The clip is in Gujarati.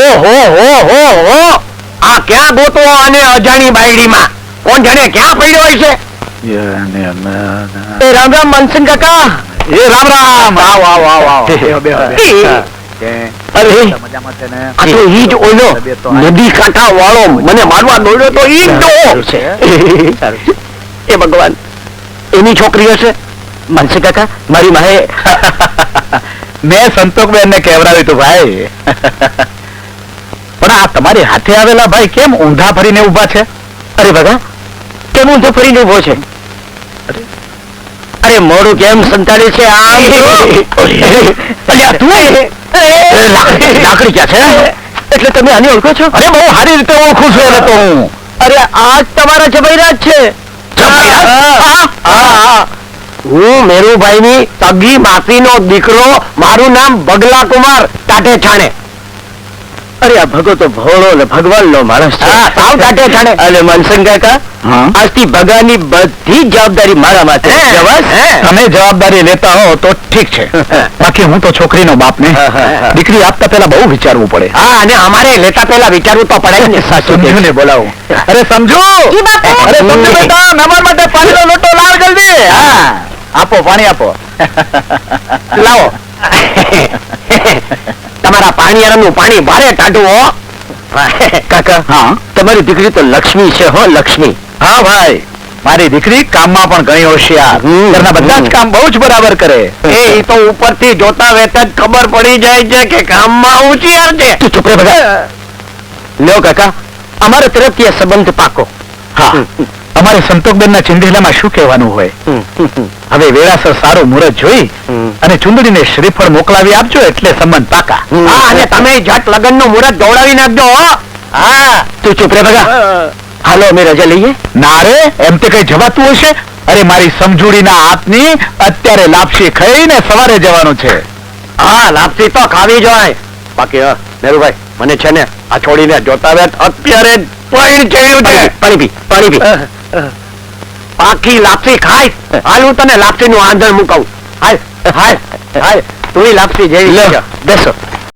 ઓહો આ ક્યાં ગોતો અને અજાણી બાયડીમાં કોણ જાણે ક્યાં પડ્યો હોય છે? રામ રામ મનસિંહ કાકા. રામ રામ. આવો. અરે આ તો ઈ જ ઓલો નદી કાંઠા વાળો મને મારવા દોડ્યો તો ઈ જ છે. એ ભગવાન, એની છોકરી હશે? મનસિંહ કાકા, મારી માએ મેં સંતોષબેન ને કહેવડાવ્યું હતું ભાઈ. પણ આ તમારી હાથે આવેલા ભાઈ કેમ ઊંધા ફરીને ઉભા છે? અરે ભગા, કેમ ઊંધો ફરીને ઉભો છે? અરે મોડું કેમ સંતાડે છે? આમ લાકડી ક્યાં છે? એટલે તમે આને ઓળખો છો? અરે બહુ સારી રીતે ઓળખું છું એને તો હું. અરે આજ તમારા જબૈરાજ છે. હું મેરુભાઈની તગી માસીનો દીકરો, મારું નામ બગલા કુમાર ટાટે છાણે. અરે આ ભગો તો ભોળો ને ભગવાન નો માણસ છે. સાવ ટાટે છાણે. અને મનસંગ કાકા, આજથી ભગાની બધી જવાબદારી મારામાં છે. તમે જવાબદારી લેતા હો તો ઠીક છે, બાકી હું તો છોકરીનો બાપ ને. દીકરી આપતા પેલા બહુ વિચારવું પડે. હા, અને અમારે લેતા પેલા વિચારવું તો પડે ને. સમજુ ને બોલાવો. અરે સમજુ, અરે સમજુ બેટા, મહેમાન માટે પાણીનો લોટો લાવ જલ્દી. હા, આપો પાણી આપો. લાવો. તમારા પાણીયારાનું પાણી ભારે ટાઢું હો. કાકા, હા, તમારી દીકરી તો લક્ષ્મી છે હો, લક્ષ્મી. હા ભાઈ, મારી દીકરી કામમાં પણ ઘણી હોશિયાર. ઘરના બધા જ કામ બહુ જ બરાબર કરે. એ તો ઉપરથી જોતા વેતા જ ખબર પડી જાય છે કે કામમાં હોશિયાર છે. તું ચૂપ રે બધા. લ્યો કાકા, અમારા તરફથી આ સંબંધ પાકો. હા, અમારે સંતોષબેન ના ચિંધેલામાં શું કહેવાનું હોય. હવે વેળાસર સારું મુહૂર્ત જોઈ અને ચુંદડીને શ્રીફળ મોકલાવી આપજો એટલે સંબંધ પાકા. હા, અને તમે જટ લગ્નનું મુહૂર્ત દોડાવી નાખજો હો. હા, તું ચૂપ રે બધા. હાલો, અમે રજા લઈએ. ના રે, એમ તે કઈ જવાતું હશે? અરે મારી સમજૂડીના હાથની અત્યારે લાપસી ખાઈને સવારે જવાનું છે. હા, લાપસી તો ખાવી જોઈએ. બાકી મેરુભાઈ, મને છે ને આ છોડીને જોતા વેત અત્યારે પૈણ ચડ્યું છે. પાણી પી. પાકી લાપસી ખાય. હાલ હું તને લાપસી નું આંધણ મુકાવું. હાલ તું લાપસી જેવી બેસો.